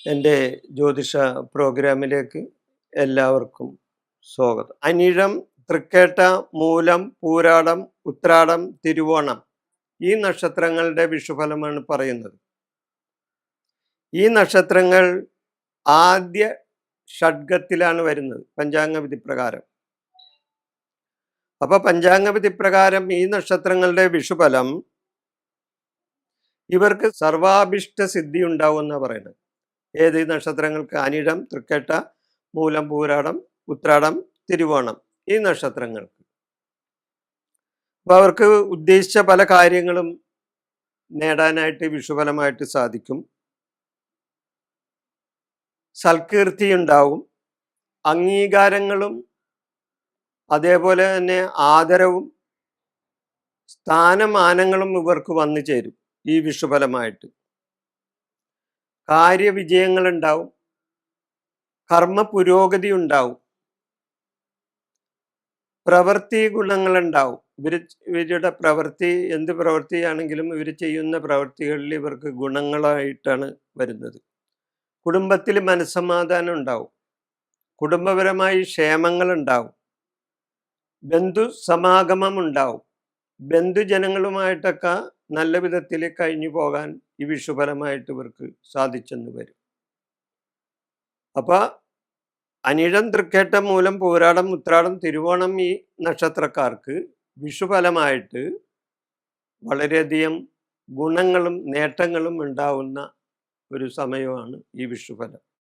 എൻ്റെ ജ്യോതിഷ പ്രോഗ്രാമിലേക്ക് എല്ലാവർക്കും സ്വാഗതം. അനിഴം, തൃക്കേട്ട, മൂലം, പൂരാടം, ഉത്രാടം, തിരുവോണം ഈ നക്ഷത്രങ്ങളുടെ വിഷുഫലമാണ് പറയുന്നത്. ഈ നക്ഷത്രങ്ങൾ ആദ്യ ഷഡ്ഗത്തിലാണ് വരുന്നത് പഞ്ചാംഗവിധി പ്രകാരം. അപ്പൊ പഞ്ചാംഗവിധി പ്രകാരം ഈ നക്ഷത്രങ്ങളുടെ വിഷുഫലം ഇവർക്ക് സർവാഭിഷ്ട സിദ്ധി ഉണ്ടാവും എന്നാണ് പറയുന്നത്. ഏത് നക്ഷത്രങ്ങൾക്ക്? അനിഴം, തൃക്കേട്ട, മൂലം, പൂരാടം, ഉത്രാടം, തിരുവോണം ഈ നക്ഷത്രങ്ങൾക്ക്. അപ്പൊ അവർക്ക് ഉദ്ദേശിച്ച പല കാര്യങ്ങളും നേടാനായിട്ട് വിഷുഫലമായിട്ട് സാധിക്കും. സൽകീർത്തി ഉണ്ടാവും, അംഗീകാരങ്ങളും അതേപോലെ തന്നെ ആദരവും സ്ഥാനമാനങ്ങളും ഇവർക്ക് വന്നു ചേരും ഈ വിഷുഫലമായിട്ട്. കാര്യവിജയങ്ങൾ ഉണ്ടാവും, കർമ്മ പുരോഗതി ഉണ്ടാവും, പ്രവൃത്തി ഗുണങ്ങൾ ഉണ്ടാവും. ഇവരുടെ പ്രവൃത്തി എന്ത് പ്രവൃത്തിയാണെങ്കിലും ഇവർ ചെയ്യുന്ന പ്രവൃത്തികളിൽ ഇവർക്ക് ഗുണങ്ങളായിട്ടാണ് വരുന്നത്. കുടുംബത്തിൽ മനസ്സമാധാനം ഉണ്ടാവും, കുടുംബപരമായി ക്ഷേമങ്ങൾ ഉണ്ടാവും, ബന്ധു സമാഗമം ഉണ്ടാവും, ബന്ധുജനങ്ങളുമായിട്ടൊക്കെ നല്ല വിധത്തിൽ കഴിഞ്ഞു പോകാൻ ഈ വിഷുഫലമായിട്ട് ഇവർക്ക് സാധിച്ചെന്ന് വരും. അപ്പൊ അനിഴം, തൃക്കേട്ടം, മൂലം, പൂരാടം, ഉത്രാടം, തിരുവോണം ഈ നക്ഷത്രക്കാർക്ക് വിഷുഫലമായിട്ട് വളരെയധികം ഗുണങ്ങളും നേട്ടങ്ങളും ഉണ്ടാവുന്ന ഒരു സമയമാണ് ഈ വിഷുഫലം.